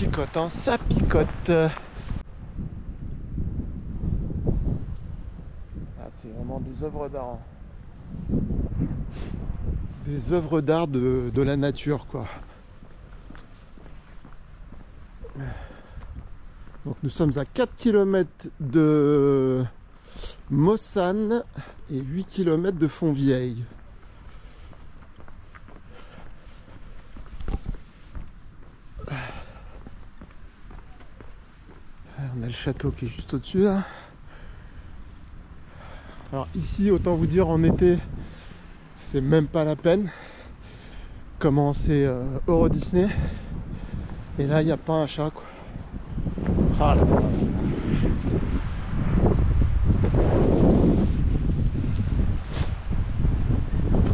picote, hein, ça picote. Ah, c'est vraiment des œuvres d'art. Hein. Des œuvres d'art de la nature, quoi. Donc nous sommes à 4 km de Mossane et 8 km de Fontvieille. On a le château qui est juste au-dessus là. Alors ici, autant vous dire, en été, c'est même pas la peine. Comment c'est Euro Disney. Et là, il n'y a pas un chat, quoi. Ah là là.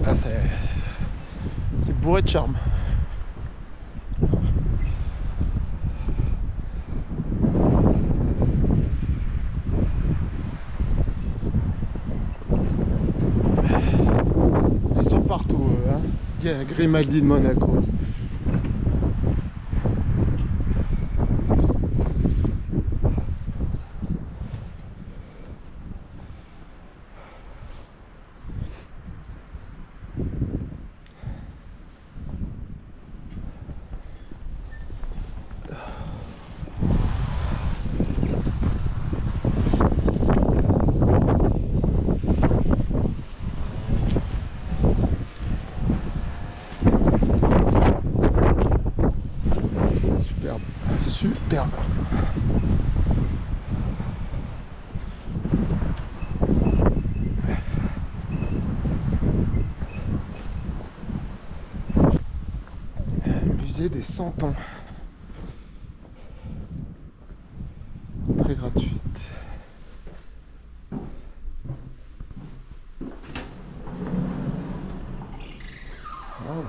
Ah, c'est bourré de charme. Ils sont partout, hein. Grimaldi de Monaco. Superbe. Musée des 100 ans. Très gratuite. Wow.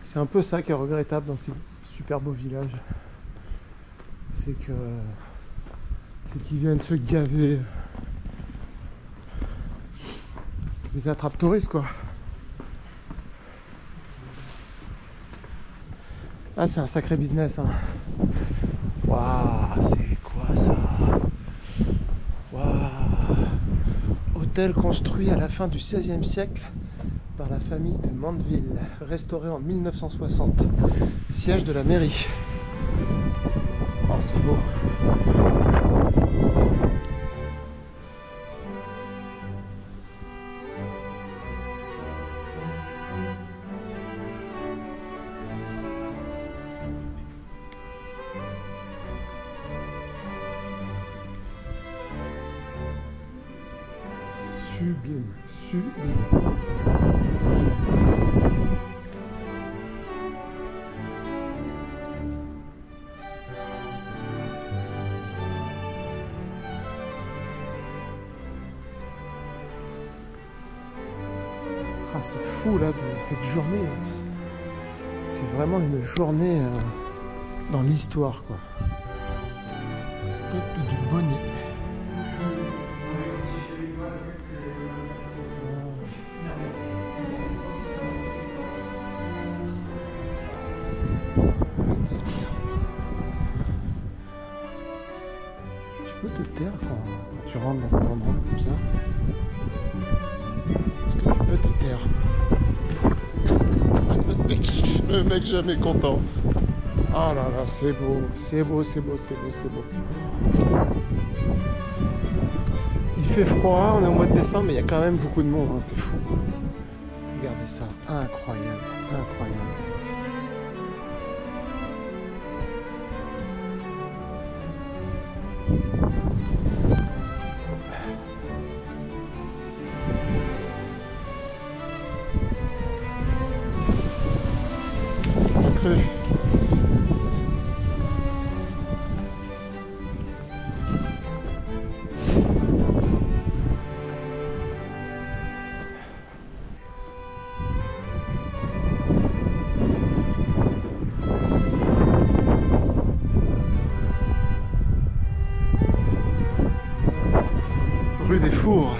C'est un peu ça qui est regrettable dans ces super beaux villages. C'est qu'ils viennent se gaver des attrapes touristes, quoi. Ah, c'est un sacré business, hein. Waouh, c'est quoi ça? Waouh. Hôtel construit à la fin du XVIe siècle par la famille de Mandeville, restauré en 1960, siège de la mairie. Oh, c'est beau. Sublime, sublime. Ah, c'est fou là, cette journée. C'est vraiment une journée dans l'histoire, quoi. Tête du bonnet. Tu peux te taire quand tu rentres dans un endroit comme ça. Est-ce que tu peux te taire? Le mec jamais content. Ah là là, c'est beau, c'est beau, c'est beau, c'est beau, c'est beau. Il fait froid, on est au mois de décembre, mais il y a quand même beaucoup de monde, hein, c'est fou. Regardez ça, incroyable, incroyable. La truffe. Rue des Fours.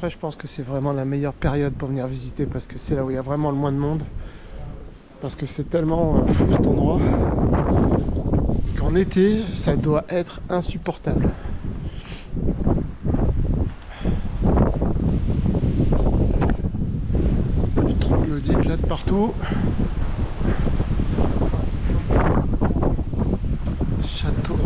Après, je pense que c'est vraiment la meilleure période pour venir visiter parce que c'est là où il y a vraiment le moins de monde. Parce que c'est tellement fou cet endroit qu'en été, ça doit être insupportable. Du troglodyte là de partout. Château.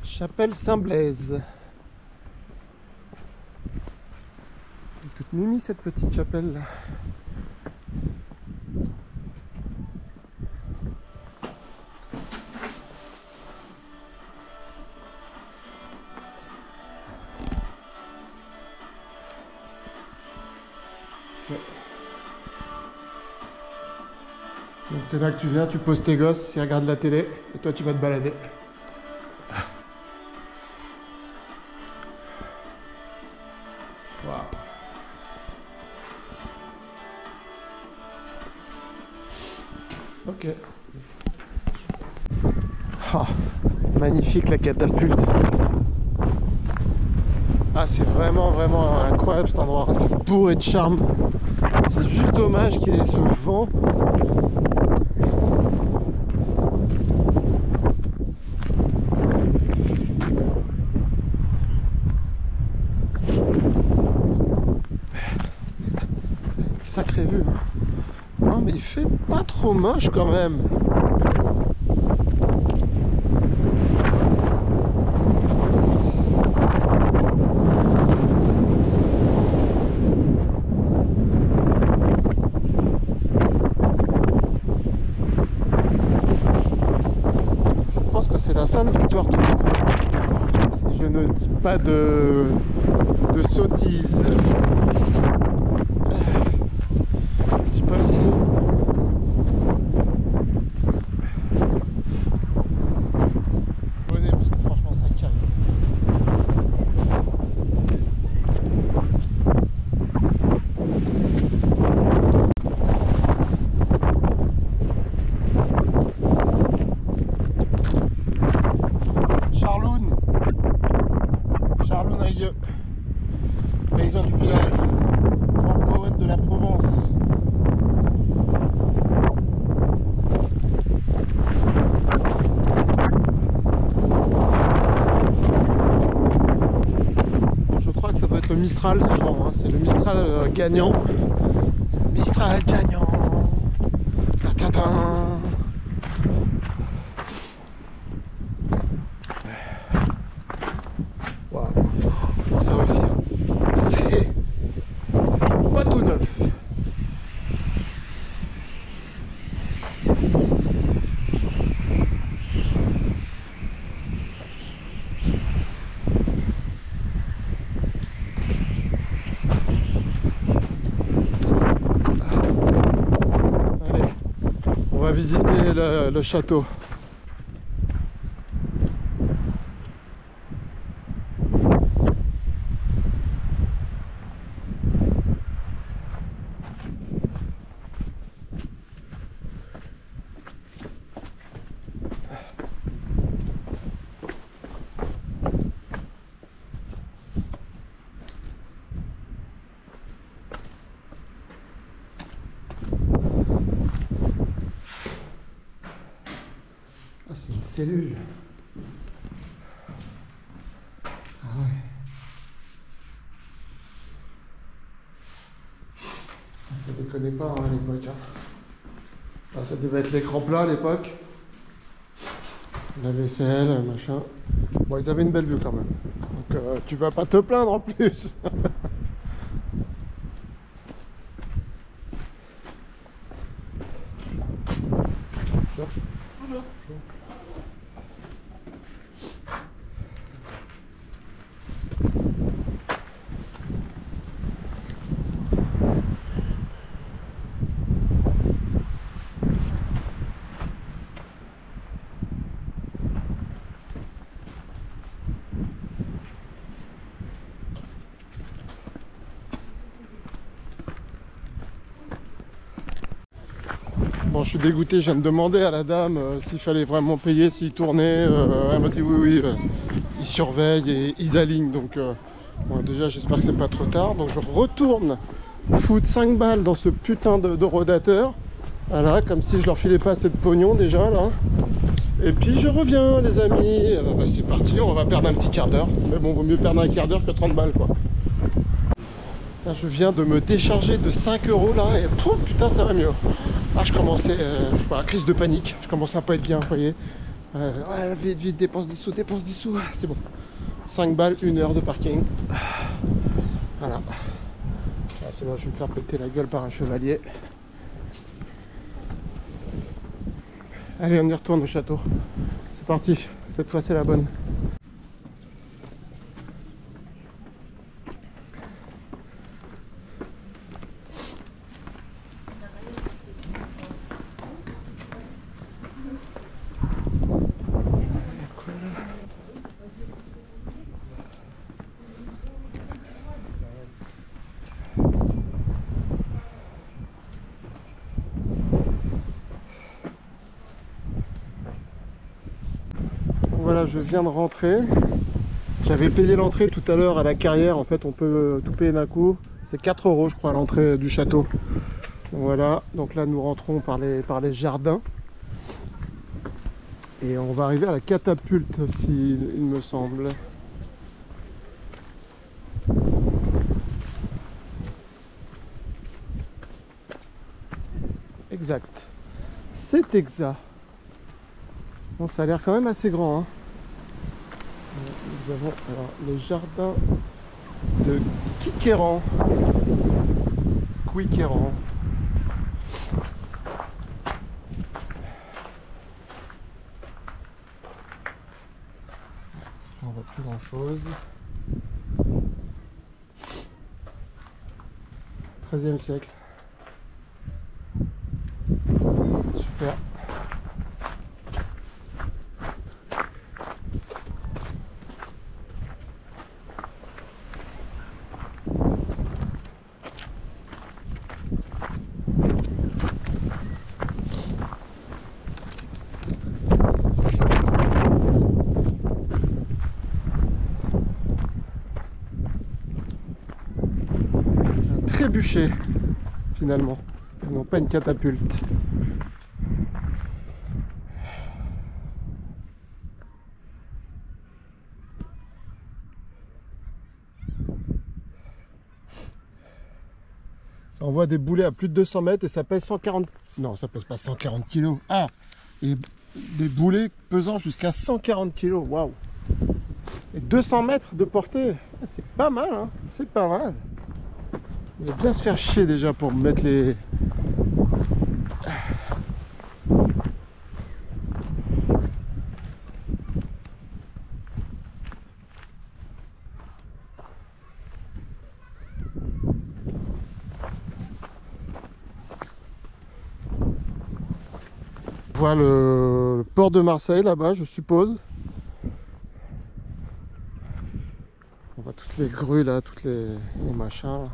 Chapelle Saint-Blaise. Elle est toute mimi cette petite chapelle là. Ouais. Donc c'est là que tu viens, tu poses tes gosses, ils regardent la télé et toi tu vas te balader. Waouh. Ok. Oh, magnifique la catapulte. Ah, c'est vraiment incroyable cet endroit. C'est bourré de charme. C'est juste dommage qu'il y ait ce vent. Sacrée vue. Non, mais il fait pas trop moche quand même. Je pense que c'est la Sainte-Victoire tout court. Si je ne dis pas de sottises. Je dis pas ici. Bonnet parce que franchement ça calme. Charloun Aïeux, paysan du village, grand poète de la Provence. Je crois que ça doit être le Mistral, hein. C'est le Mistral gagnant. Mistral gagnant. Ta ta ta. Wow. Ça aussi, c'est pas tout neuf. Allez, on va visiter le château. C'est une cellule. Ah ouais. Ça déconnait pas hein, à l'époque. Hein. Ah, ça devait être l'écran plat à l'époque. La vaisselle, machin. Bon, ils avaient une belle vue quand même. Donc tu vas pas te plaindre en plus. Bonjour. Bon, je suis dégoûté, je viens de demander à la dame s'il fallait vraiment payer, s'il tournait. Elle m'a dit oui, ils surveillent et ils alignent. Donc, bon, déjà, j'espère que c'est pas trop tard. Donc, je retourne foutre 5 balles dans ce putain de rodateur. Voilà, comme si je leur filais pas assez de pognon déjà, là. Et puis, je reviens, les amis. Bah, c'est parti, on va perdre un petit quart d'heure. Mais bon, vaut mieux perdre un quart d'heure que 30 balles, quoi. Là, je viens de me décharger de 5 € là et pouf, putain ça va mieux. Ah je commençais, je sais pas, crise de panique, je commençais à pas être bien, vous voyez. Ouais, vite, vite, dépense des sous, c'est bon. 5 balles, 1 heure de parking. Voilà. Ah, c'est bon, je vais me faire péter la gueule par un chevalier. Allez, on y retourne au château. C'est parti, cette fois c'est la bonne. là, je viens de rentrer. J'avais payé l'entrée tout à l'heure à la carrière. En fait, on peut tout payer d'un coup. C'est 4 € je crois à l'entrée du château. Donc voilà, donc là nous rentrons par les jardins. Et on va arriver à la catapulte aussi, il me semble. Exact. C'est exact. Bon, ça a l'air quand même assez grand, hein. Nous avons alors le jardin de Quiquéran. Quiquéran. On voit plus grand chose. 13e siècle. Super. Trébuchet finalement, non pas une catapulte. Ça envoie des boulets à plus de 200 mètres et ça pèse 140... Non, ça pèse pas 140 kg. Ah, et des boulets pesant jusqu'à 140 kg. Waouh. Et 200 mètres de portée, c'est pas mal, hein. C'est pas mal. Il va bien se faire chier déjà pour mettre les... On voit le port de Marseille là-bas, je suppose. On voit toutes les grues là, toutes les machins.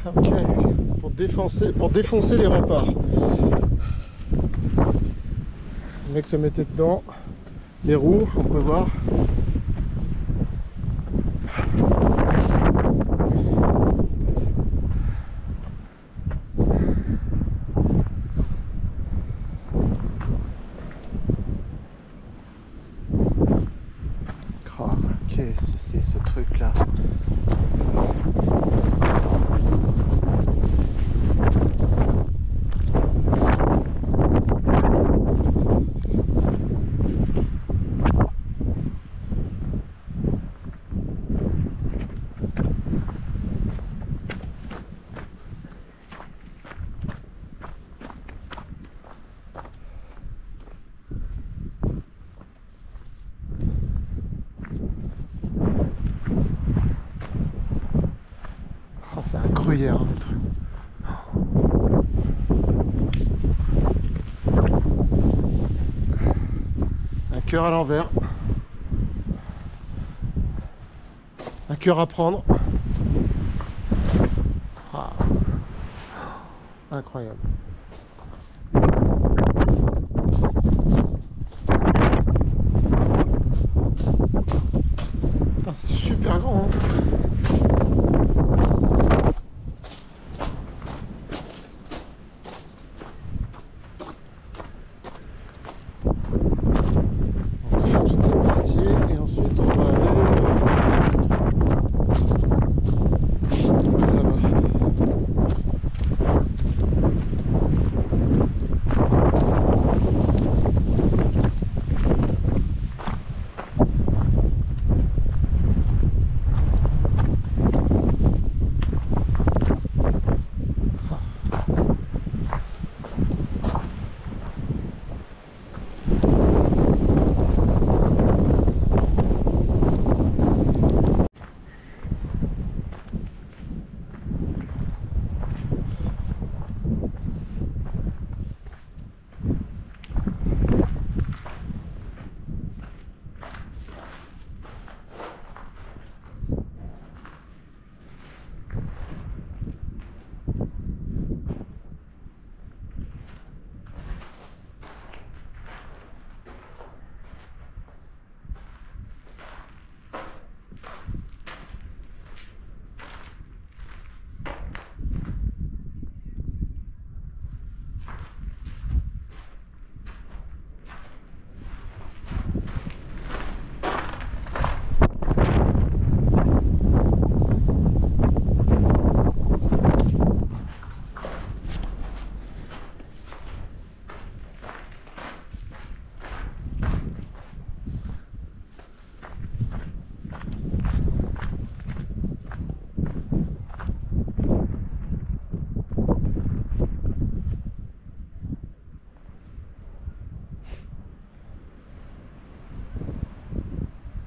Ok, pour défoncer les remparts. Le mec se mettait dedans. Les roues, on peut voir. Oh, qu'est-ce que c'est ce truc là? C'est un gruyère, hein, le truc. Un cœur à l'envers. Un cœur à prendre. Ah. Incroyable. Putain, c'est super grand, hein.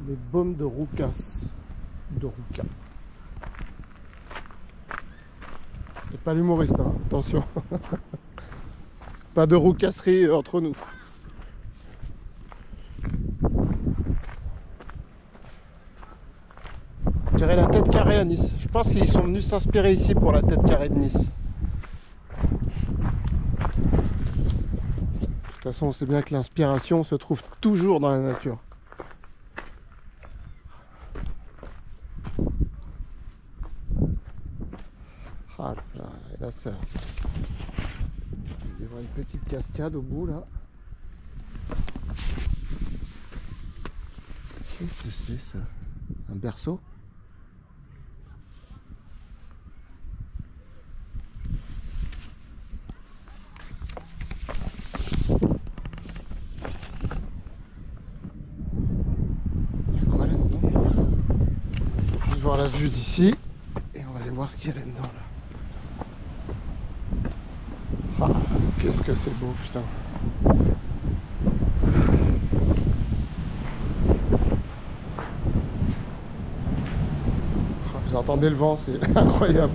Les baumes de Roucas. De Rouca. Et pas l'humoriste, hein, attention. Pas de roucasserie entre nous. Je dirais la tête carrée à Nice. Je pense qu'ils sont venus s'inspirer ici pour la tête carrée de Nice. De toute façon, on sait bien que l'inspiration se trouve toujours dans la nature. Ah là, et là ça... Il y aura une petite cascade au bout là. Qu'est-ce que c'est ça? Un berceau? Il y a quoi là-dedans? Juste voir la vue d'ici et on va aller voir ce qu'il y a là-dedans là. Ah, qu'est-ce que c'est beau, putain. Ah, vous entendez le vent, c'est incroyable.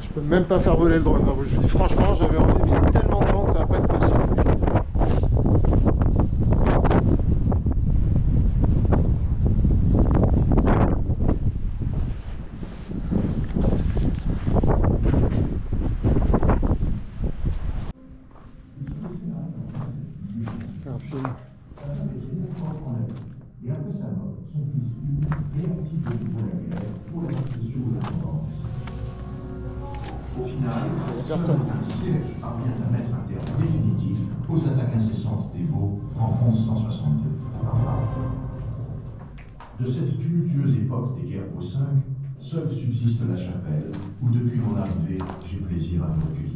Je peux même pas faire voler le drone. Non, je vous dis franchement, j'avais envie, mais il y a tellement de vent que ça va pas être possible. C'est un film. Et après sa mort, son fils Hugues réactive de nouveau la guerre pour la succession de la Provence. Au final, seul un siège parvient à mettre un terme définitif aux attaques incessantes des Baux en 1162. De cette tumultueuse époque des guerres Baux V, seule subsiste la chapelle, où depuis mon arrivée, j'ai plaisir à me recueillir.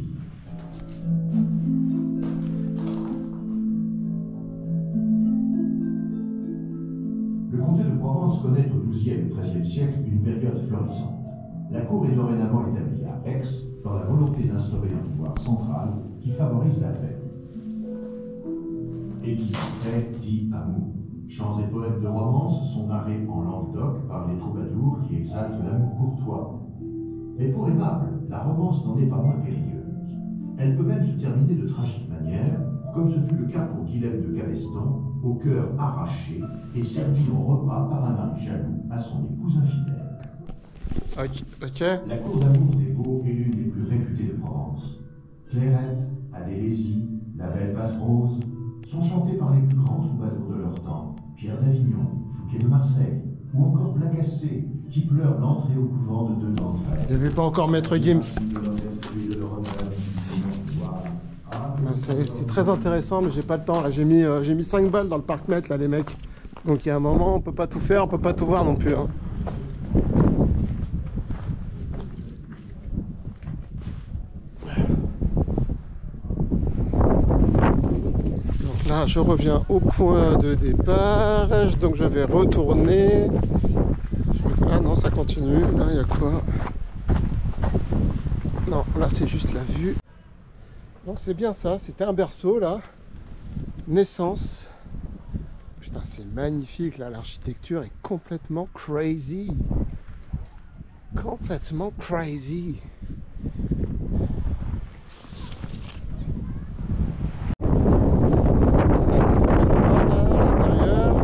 Le comté de Provence connaît au XIIe et XIIIe siècle une période florissante. La cour est dorénavant établie à Aix, dans la volonté d'instaurer un pouvoir central qui favorise la paix. Et qui dit paix dit amour. Chants et poèmes de romance sont narrés en langue d'oc par les troubadours qui exaltent l'amour courtois. Mais pour aimable, la romance n'en est pas moins périlleuse. Elle peut même se terminer de tragique manière, comme ce fut le cas pour Guilhem de Cabestan, au cœur arraché et servi en repas par un mari jaloux à son épouse infidèle. Ok. La cour d'amour des Baux est l'une des plus réputées de Provence. Clairette, Adélésie, la belle Passe-Rose sont chantées par les plus grands troubadours de leur temps, Pierre d'Avignon, Fouquet de Marseille, ou encore Blacassé, qui pleure l'entrée au couvent de deux d'entre elles. Il n'y avait pas encore Maître Gims. C'est très intéressant, mais j'ai pas le temps. J'ai mis 5 balles dans le parc-mètre, là, les mecs. Donc il y a un moment, on peut pas tout faire, on peut pas tout voir non plus. Hein. Donc là, je reviens au point de départ. Donc je vais retourner. Ah non, ça continue. Là, il y a quoi? Non, là, c'est juste la vue. Donc c'est bien ça, c'était un berceau là, naissance. Putain c'est magnifique là, l'architecture est complètement crazy. Complètement crazy. Donc ça c'est ce qu'on vient de voir là à l'intérieur.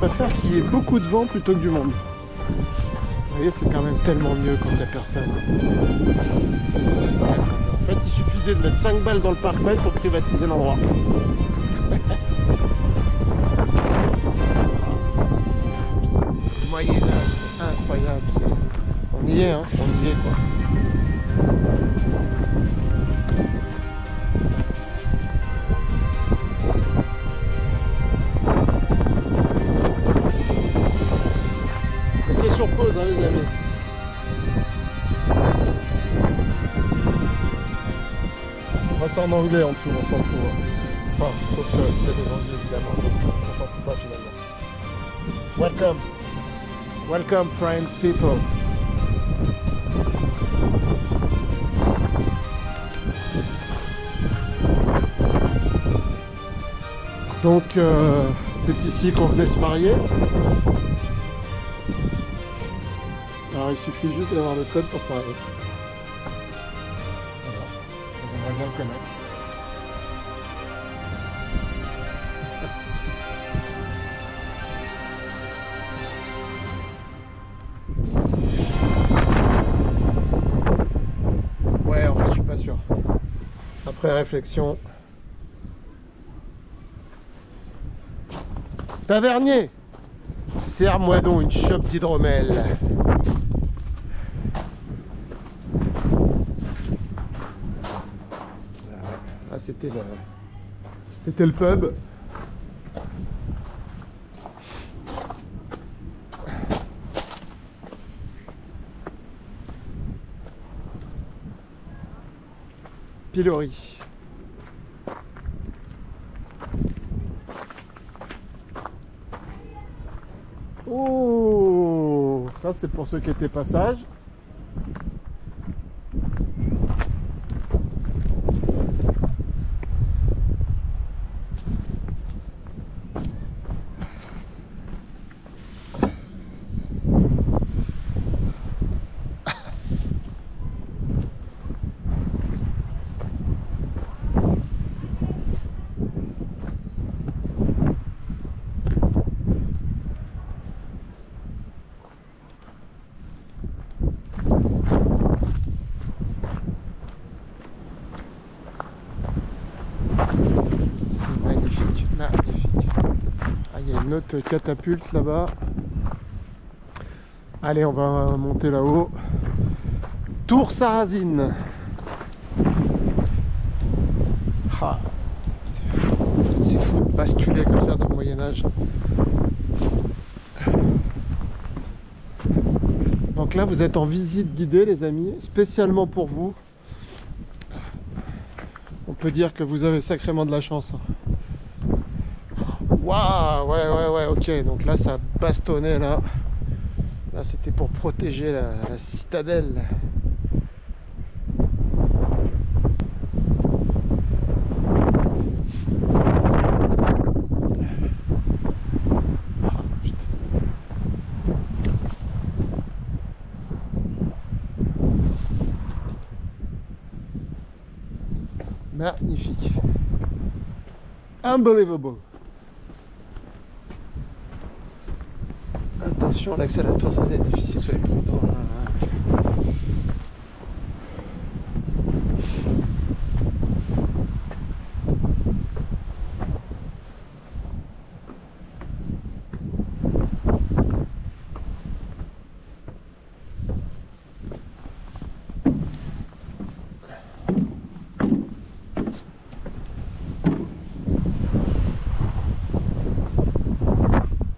préfère qu'il y ait beaucoup de vent plutôt que du monde. Vous voyez, c'est quand même tellement mieux quand il n'y a personne. En fait, il suffisait de mettre 5 balles dans le parc-mètre pour privatiser l'endroit. Moyen-Âge, c'est incroyable. On y est, hein, on y est quoi. Mettez sur pause, hein, les amis. On va en anglais en dessous, on s'en fout. Enfin, sauf s'il y a des anglais évidemment, on s'en fout pas finalement. Welcome. Welcome, friends, people. Donc, c'est ici qu'on venait se marier. Alors, il suffit juste d'avoir le code pour se marier. Voilà. J'aimerais bien le connaître. Ouais, en fait, je suis pas sûr. Après réflexion. Tavernier, serre-moi donc une chope d'hydromel. Là, c'était le pub. Pilori. Oh, ça c'est pour ceux qui étaient passage. Magnifique. Ah, il y a une autre catapulte là-bas. Allez, on va monter là-haut. Tour Sarrazine. Ah, c'est fou de basculer comme ça dans le Moyen-Âge. Donc là, vous êtes en visite guidée, les amis, spécialement pour vous. On peut dire que vous avez sacrément de la chance. Waouh, ouais, ok. Donc là, ça bastonnait là. Là, c'était pour protéger la citadelle. Magnifique. Unbelievable. Attention, l'accès à la tour, ça va être difficile, soyez prudents.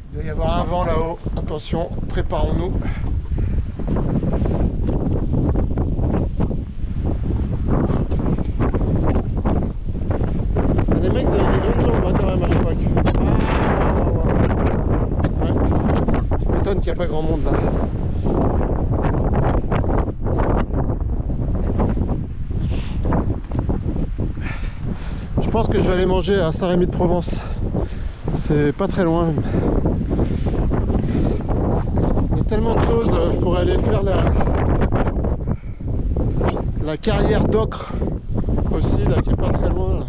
Il doit y avoir un vent là-haut. Attention, préparons-nous. Les mecs, ils avaient des grandes jambes hein, quand même à l'époque. Ouais. Tu m'étonnes qu'il n'y a pas grand monde là. Je pense que je vais aller manger à Saint-Rémy-de-Provence. C'est pas très loin. Il y a tellement de choses. Je pourrais aller faire la carrière d'ocre aussi, là, qui est pas très loin. Là.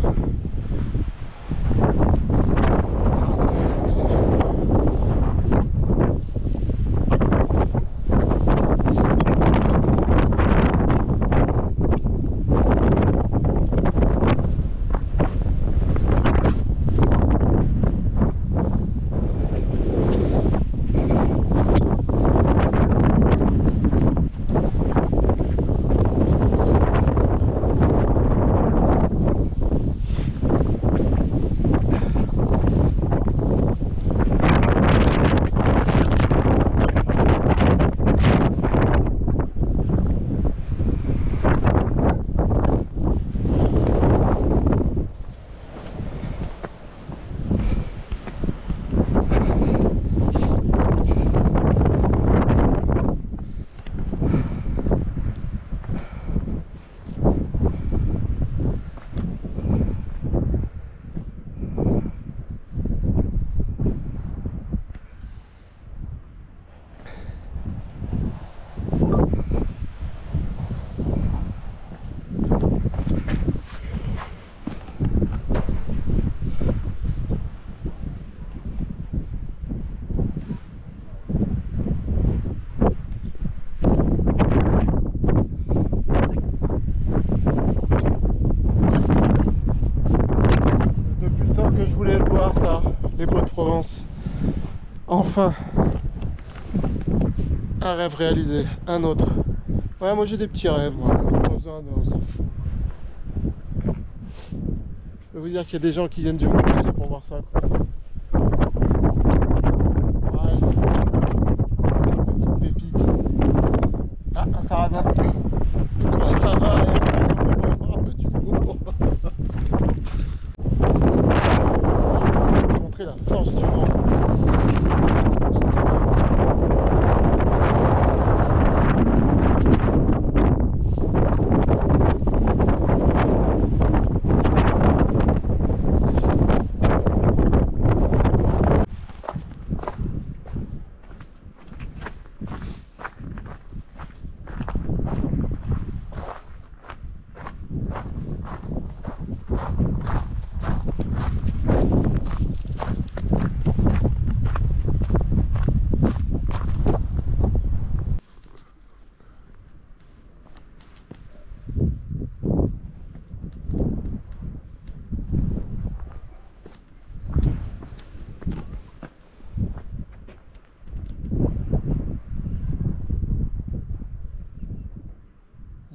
Aix-en-Provence. Enfin, un rêve réalisé, un autre. Ouais, moi j'ai des petits rêves, moi. Pas besoin de, on s'en fout. Je peux vous dire qu'il y a des gens qui viennent du monde entier pour voir ça, quoi. Ouais. Petite pépite. Ah, un sarrasin. Comment ça va? On peut pas voir un peu du coup. Je vais vous montrer la force du vent. Là, c'est vrai.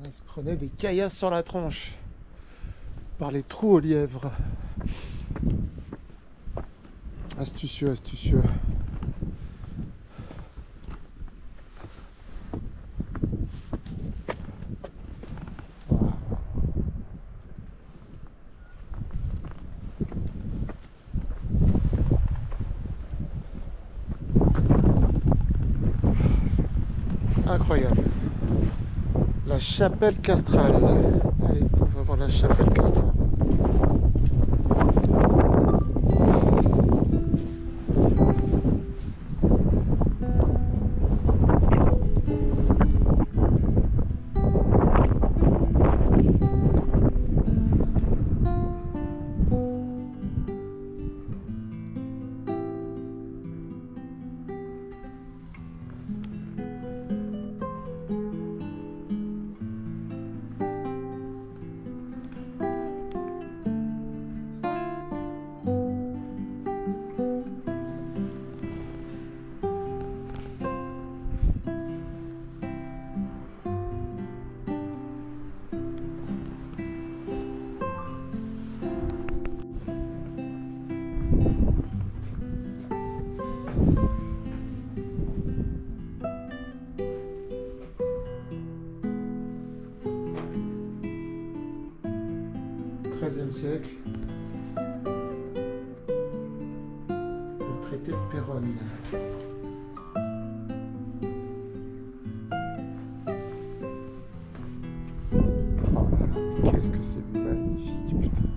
Il se prenait des caillasses sur la tronche par les trous aux lièvres. Astucieux, astucieux. Incroyable. La chapelle castrale. Allez, on va voir la chapelle castrale. XIIIe siècle, le traité de Péronne. Oh là là, qu'est-ce que c'est magnifique, putain.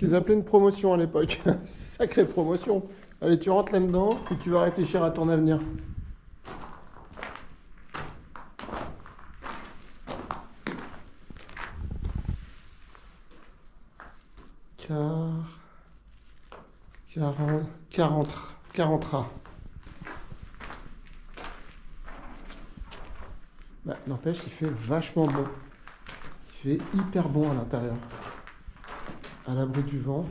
qu'ils appelaient une promotion à l'époque. Sacrée promotion. Allez, tu rentres là-dedans et tu vas réfléchir à ton avenir. Quarantera. Bah, n'empêche, il fait vachement bon. Il fait hyper bon à l'intérieur. À l'abri du vent.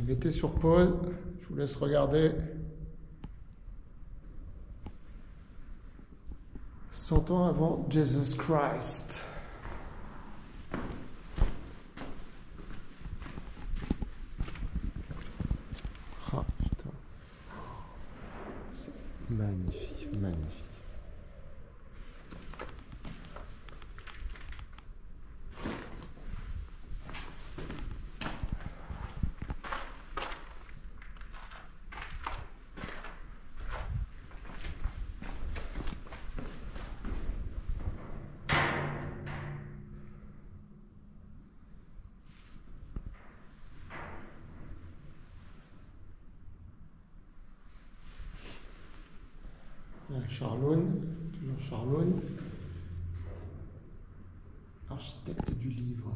Mettez sur pause, je vous laisse regarder. 100 ans avant Jesus Christ. Ah putain. C'est magnifique, magnifique. Charlone, toujours Charlone, architecte du livre.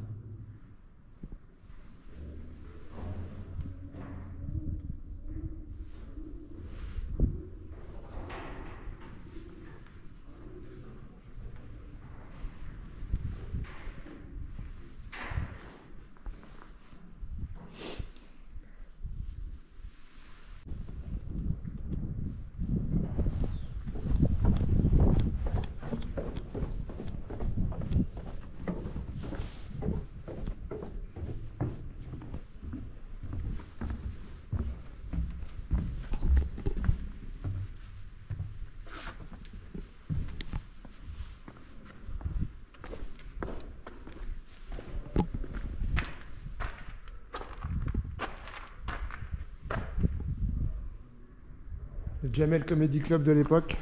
Le Jamel Comedy Club de l'époque.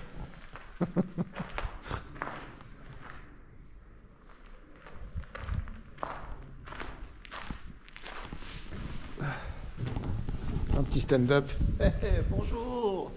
Un petit stand-up. Hey, bonjour.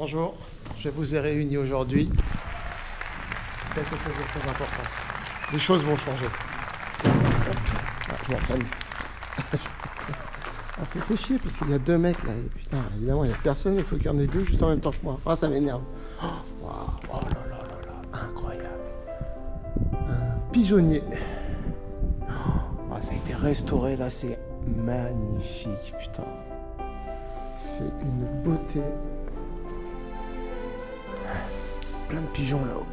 Bonjour, je vous ai réunis aujourd'hui. Quelque chose de très important. Les choses vont changer. Ah, je m'entraîne. Ça fait chier parce qu'il y a deux mecs là. Et putain, évidemment, il n'y a personne, il faut qu'il y en ait deux juste en même temps que moi. Ah, ça m'énerve. Oh, wow. Oh là là là là, incroyable. Un pigeonnier. Oh, ça a été restauré là, c'est magnifique, putain. C'est une beauté. Plein de pigeons là-haut.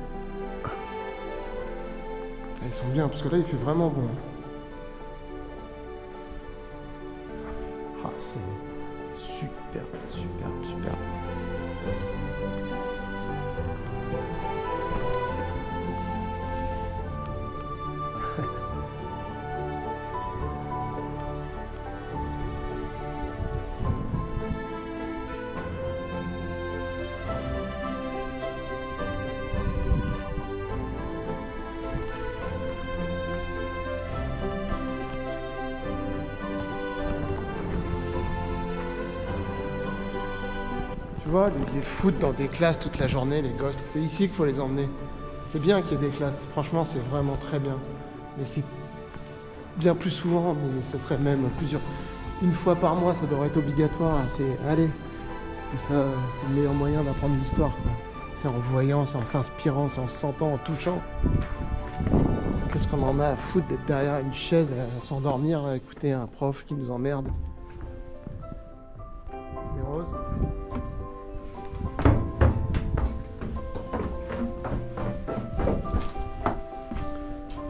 Ils sont bien parce que là il fait vraiment bon. Ah, c'est super, super, super. vois, ils les foutent dans des classes toute la journée, les gosses. C'est ici qu'il faut les emmener. C'est bien qu'il y ait des classes. Franchement, c'est vraiment très bien. Mais c'est bien plus souvent, mais ça serait même une fois par mois, ça devrait être obligatoire. Allez, comme ça, c'est le meilleur moyen d'apprendre l'histoire, quoi. C'est en voyant, c'est en s'inspirant, c'est en se sentant, en touchant. Qu'est-ce qu'on en a à foutre d'être derrière une chaise à s'endormir, à écouter un prof qui nous emmerde. Les roses.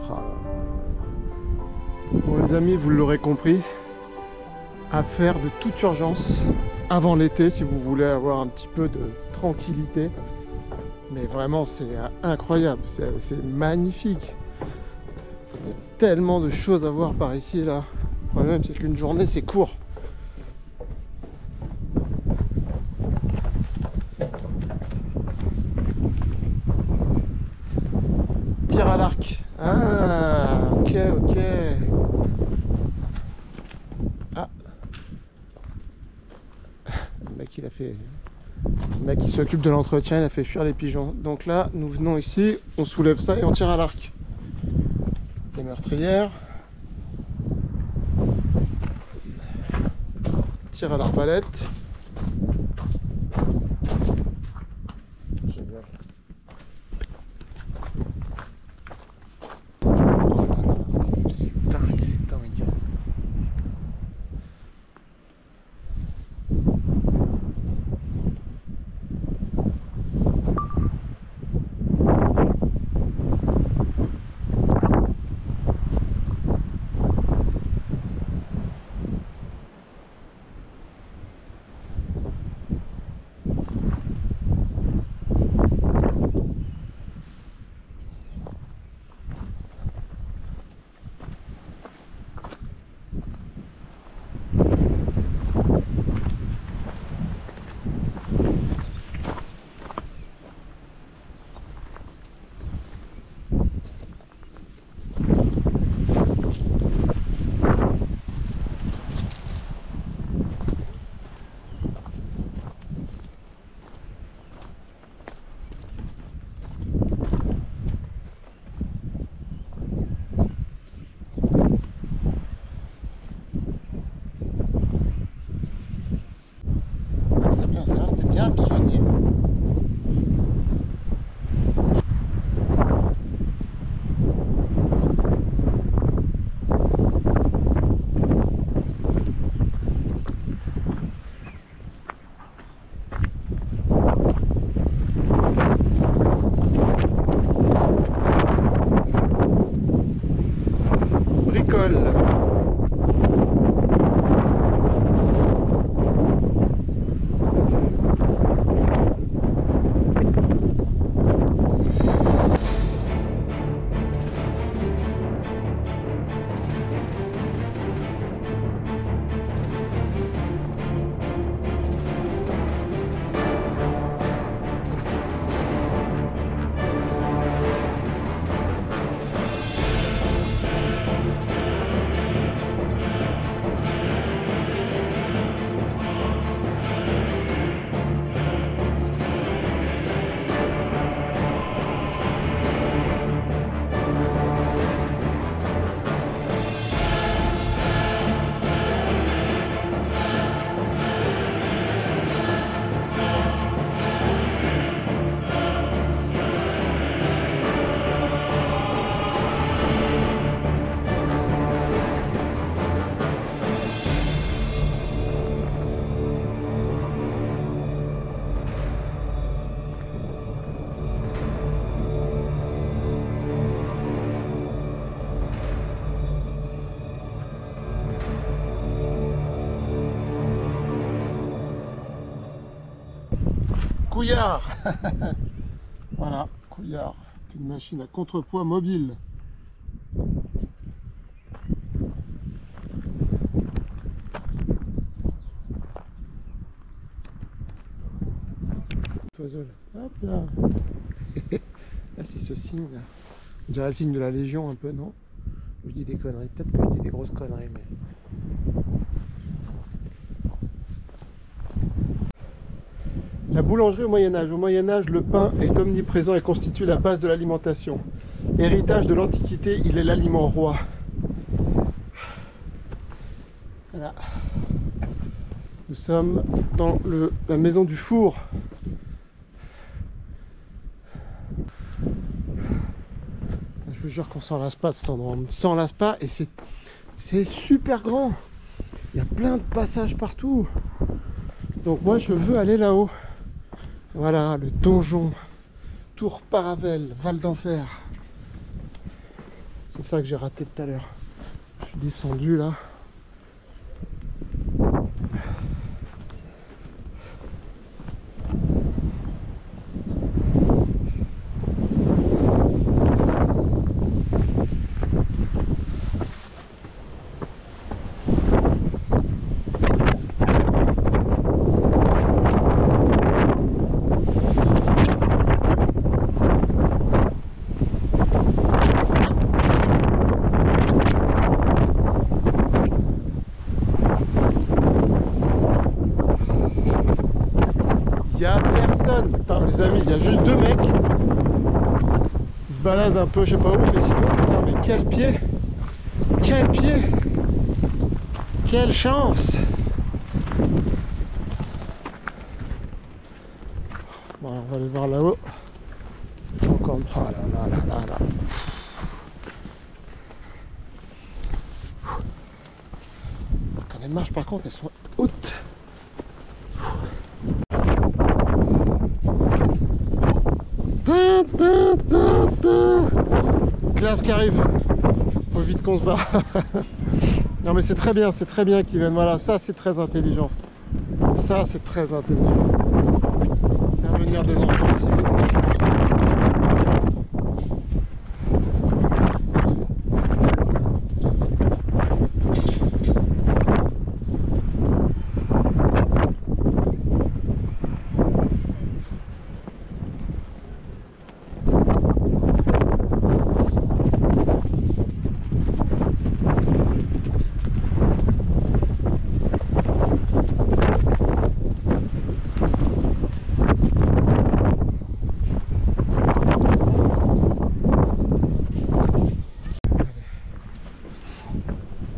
Oh là là. Bon les amis, vous l'aurez compris, affaire de toute urgence avant l'été si vous voulez avoir un petit peu de tranquillité. Mais vraiment c'est incroyable, c'est magnifique. Il y a tellement de choses à voir par ici là. Le problème c'est qu'une journée c'est court. Tir à l'arc. Ah ok. Ah. Le mec il a fait. Le mec qui s'occupe de l'entretien, il a fait fuir les pigeons. Donc là, nous venons ici, on soulève ça et on tire à l'arc. Les meurtrières. Tire à l'arbalète. Génial. Oh là là, c'est dingue, c'est dingue. Pionnier. Bricole. Couillard. Voilà, Couillard, une machine à contrepoids mobile. Oiseau là. Hop là. Là c'est ce signe là. On dirait le signe de la Légion un peu, non? Je dis des conneries, peut-être que je dis des grosses conneries, mais... La boulangerie au Moyen-Âge. Au Moyen-Âge, le pain est omniprésent et constitue la base de l'alimentation. Héritage de l'Antiquité, il est l'aliment roi. Voilà. Nous sommes dans la maison du four. Je vous jure qu'on s'en lasse pas de cet endroit. On ne s'en lasse pas et c'est super grand. Il y a plein de passages partout. Donc moi je veux aller là-haut. Voilà, le donjon. Tour Paravel, Val d'Enfer. C'est ça que j'ai raté tout à l'heure. Je suis descendu là. Il y a personne. Putain, les amis, il y a juste deux mecs. Ils se baladent un peu, je sais pas où, mais sinon, putain, mais quel pied! Quel pied! Quelle chance! Bon, on va aller voir là-haut. C'est encore. Oh là là là là là. Quand les marches, par contre, elles sont hautes. Classe qui arrive. Faut vite qu'on se barre. Non mais c'est très bien qu'ils viennent. Voilà, ça c'est très intelligent. Ça c'est très intelligent. Faire venir des enfants ici.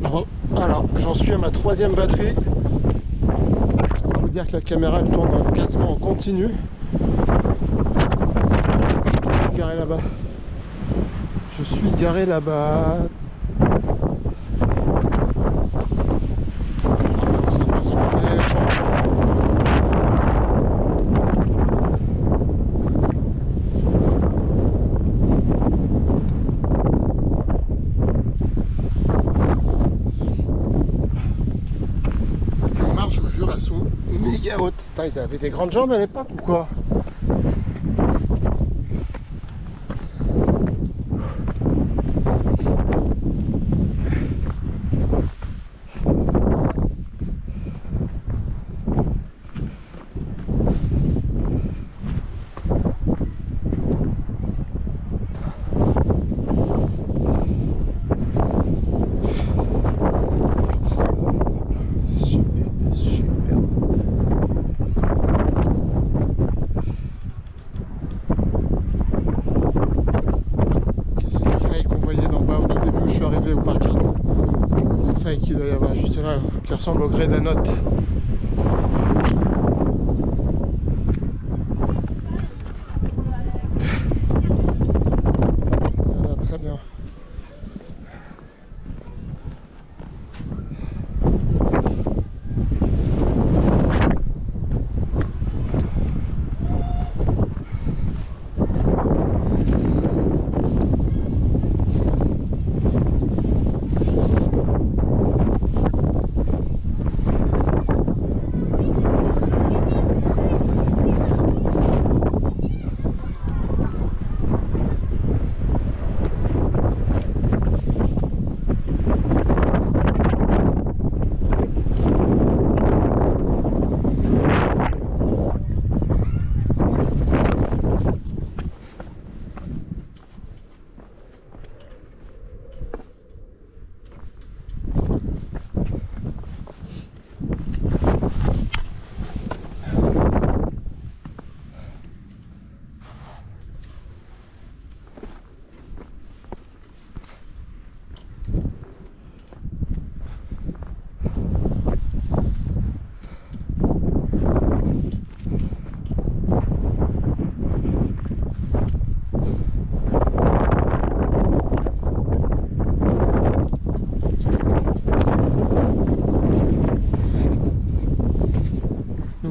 Bon, alors j'en suis à ma troisième batterie. On va vous dire que la caméra elle tourne quasiment en continu. Je suis garé là-bas. Je suis garé là-bas. Ça va souffler. Je vous jure, elles sont méga hautes. Putain, ils avaient des grandes jambes à l'époque ou quoi? Au parking, la faille qu'il doit y avoir juste là qui ressemble au grès d'un note. Voilà, très bien.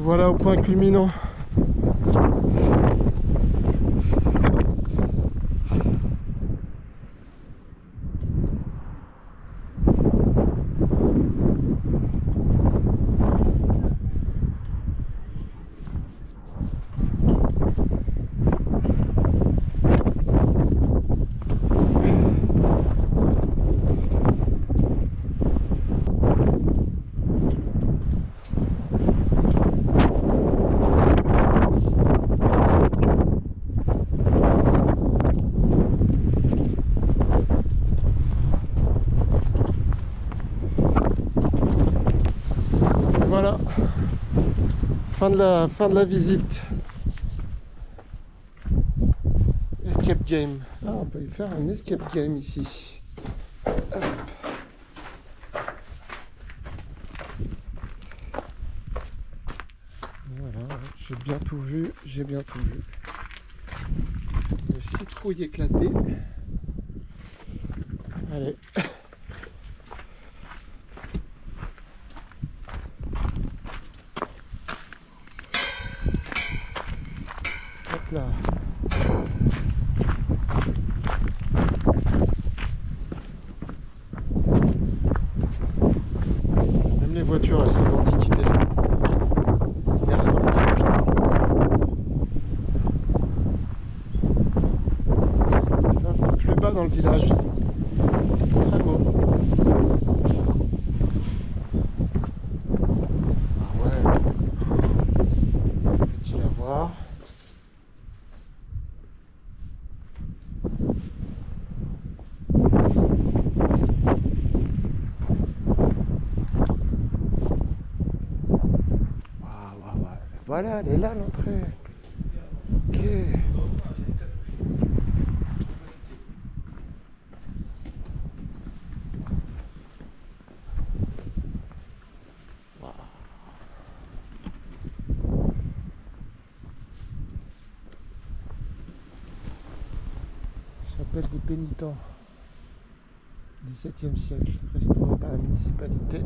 voilà au point culminant. Voilà, fin de la visite. Escape game. Ah, on peut y faire un escape game ici. Hop. Voilà, j'ai bien tout vu, j'ai bien tout vu. Une citrouille éclatée. Allez. Hop là. Même les voitures, elles sont d'antiquité. L'air 5. Ça, c'est plus bas dans le village. Très beau. Ah ouais. Petit à voir. Voilà, elle est là l'entrée. Ok. Wow. Chapelle des pénitents. 17e siècle, restaurée par la municipalité.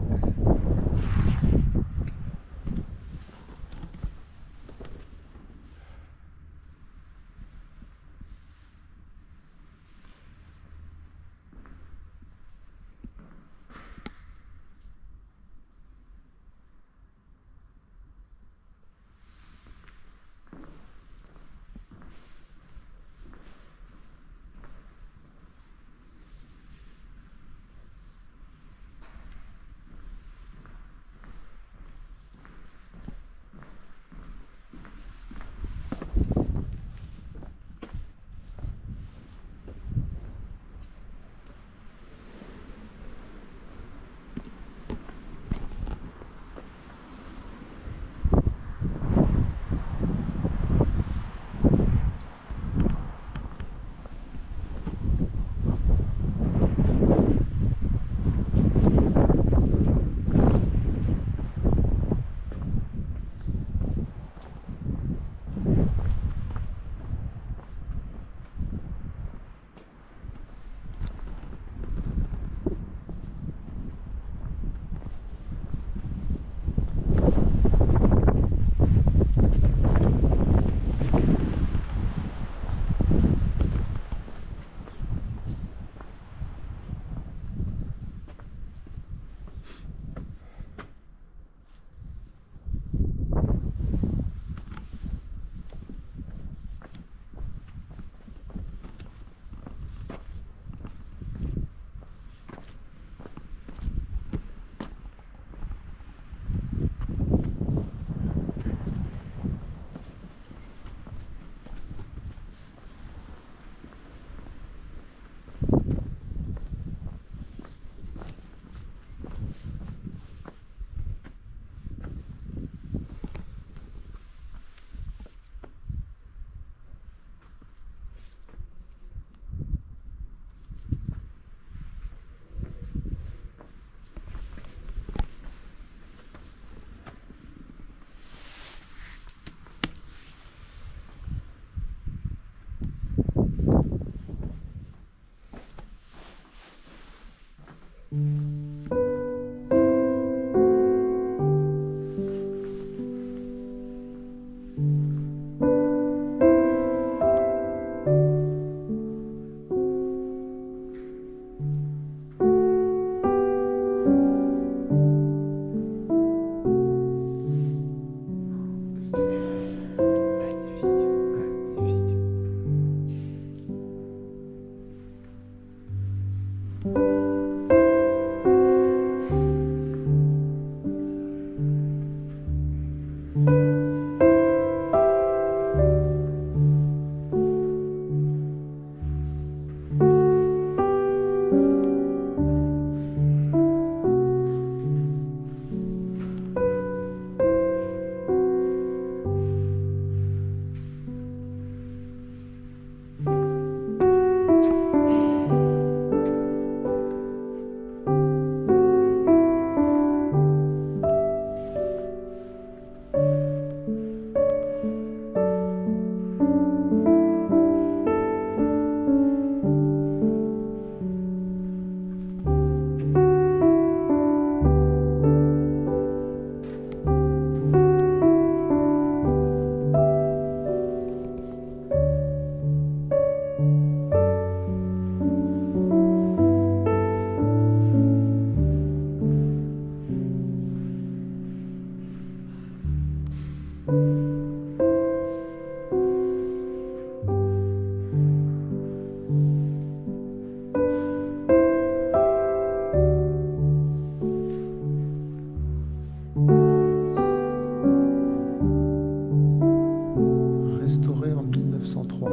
Restauré en 1903.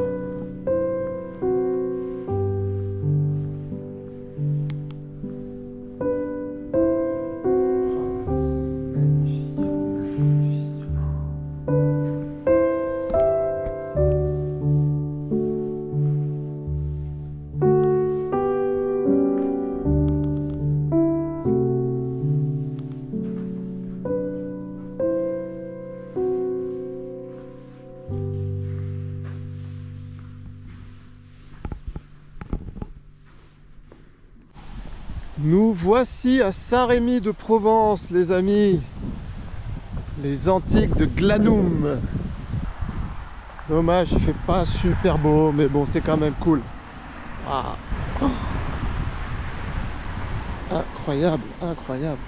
Nous voici à Saint-Rémy de Provence, les amis. Les antiques de Glanum. Dommage, il fait pas super beau, mais bon, c'est quand même cool. Ah. Oh. Incroyable, incroyable.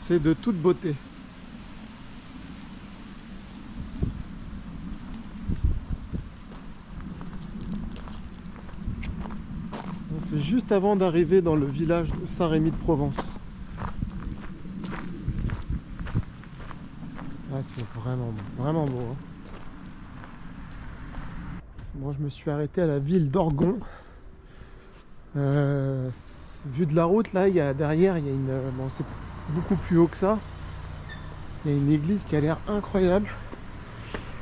C'est de toute beauté. C'est juste avant d'arriver dans le village de Saint-Rémy de Provence. Ah, c'est vraiment beau. Hein. Bon, je me suis arrêté à la ville d'Orgon. Vu de la route, là, derrière, il y a une... Bon, c'est beaucoup plus haut que ça. Il y a une église qui a l'air incroyable.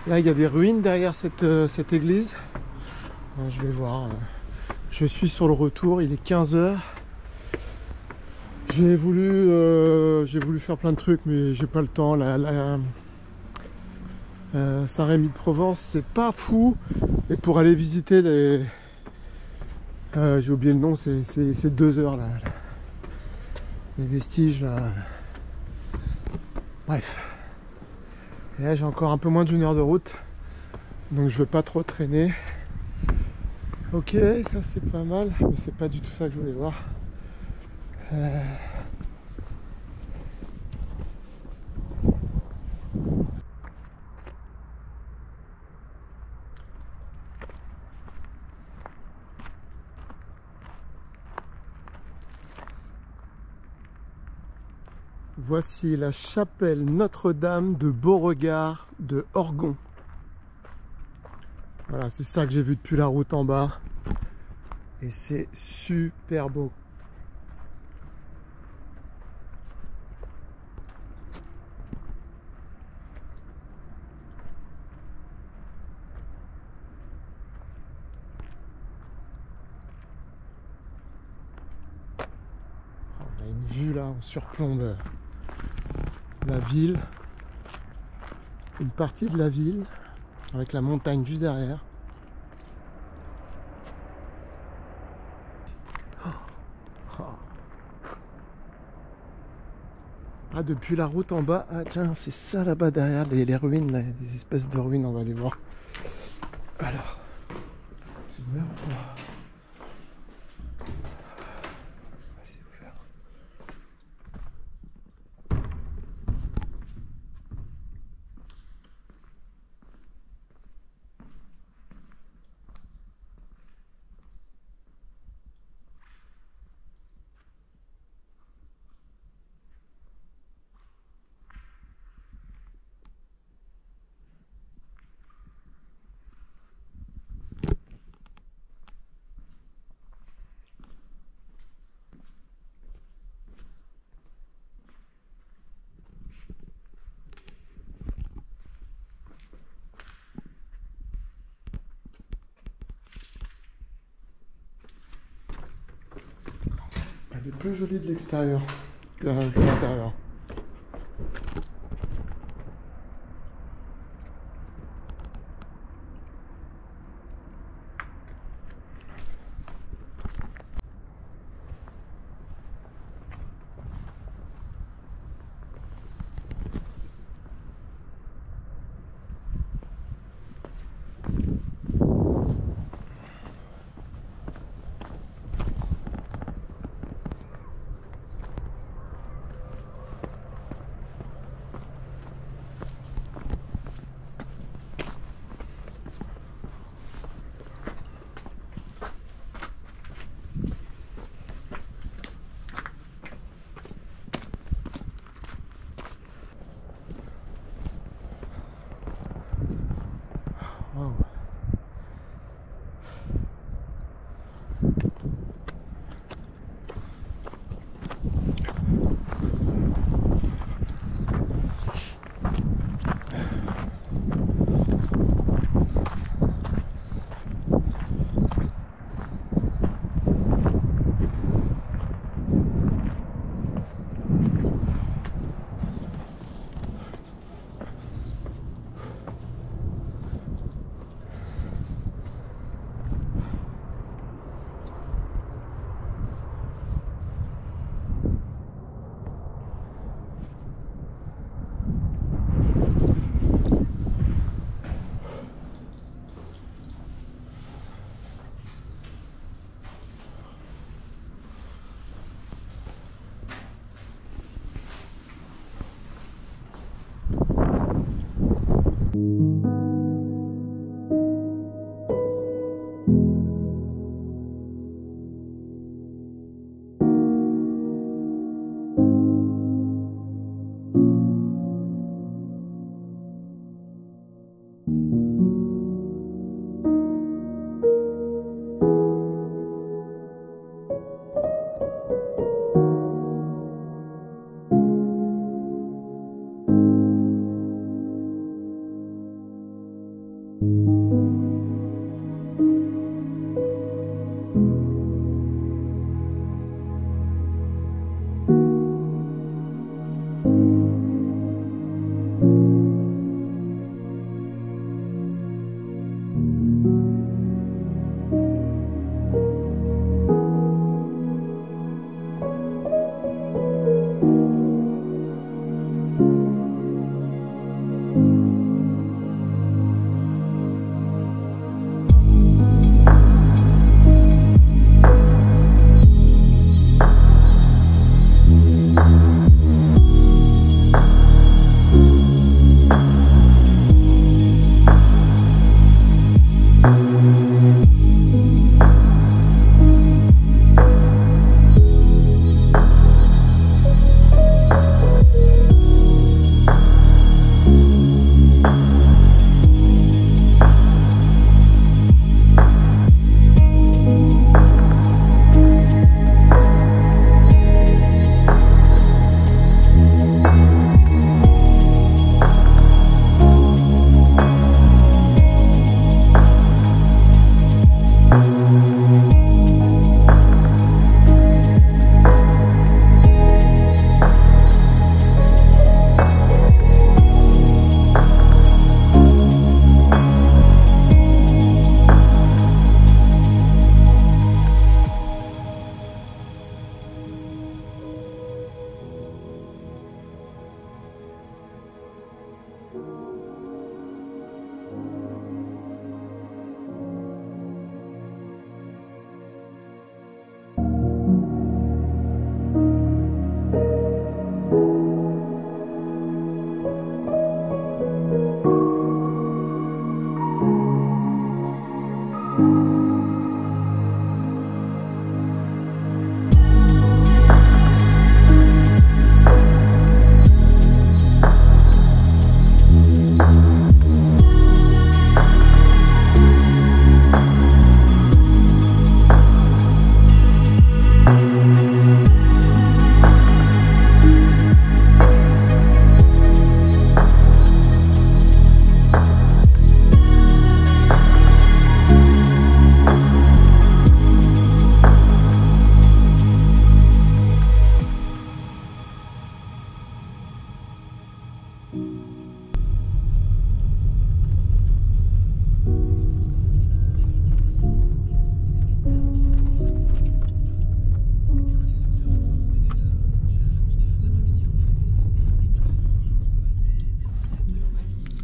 Là, il y a des ruines derrière cette église. Je vais voir. Je suis sur le retour, il est 15 h. J'ai voulu faire plein de trucs, mais j'ai pas le temps. Saint-Rémy de Provence, c'est pas fou. Et pour aller visiter les... j'ai oublié le nom, c'est 2 heures là. Les vestiges là. Bref. Et là j'ai encore un peu moins d'1 heure de route. Donc je veux pas trop traîner. Ok, ça c'est pas mal, mais c'est pas du tout ça que je voulais voir. Voici la chapelle Notre-Dame de Beauregard de Orgon. Voilà, c'est ça que j'ai vu depuis la route en bas. Et c'est super beau. On a une vue là, on surplombe la ville. Une partie de la ville, avec la montagne juste derrière. Ah, depuis la route en bas, ah tiens, c'est ça là-bas derrière, les ruines, là, des espèces de ruines, on va aller voir. Alors, c'est ouvert ou pas? C'est ouvert. Elle est plus jolie de l'extérieur que l'intérieur. Wow.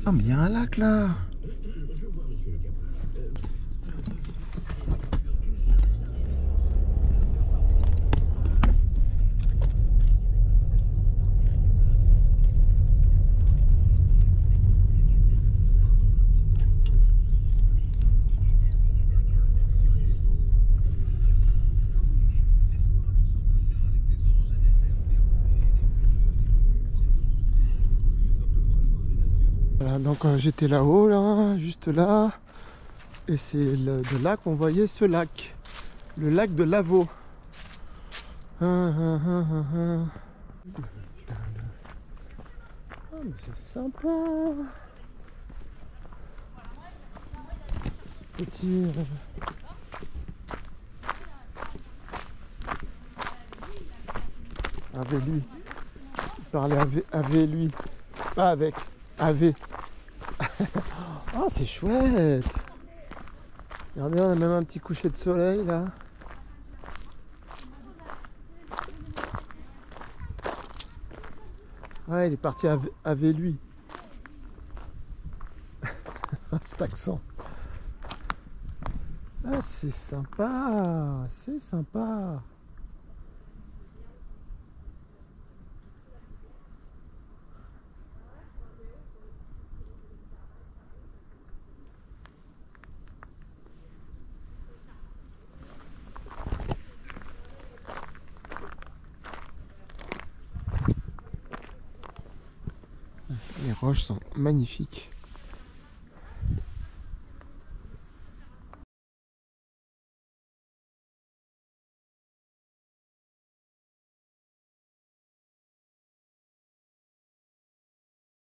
Ah, mais il y a un lac là. Voilà, donc j'étais là-haut, là, juste là, et c'est de là qu'on voyait ce lac, le lac de Lavaux. Ah, mais c'est sympa. Petit... avec lui. Il parlait avec lui, pas avec. Avec. Oh, c'est chouette. Regardez, on a même un petit coucher de soleil là. Ouais, il est parti avec lui. Cet accent. Ah, c'est sympa. C'est sympa. Les roches sont magnifiques.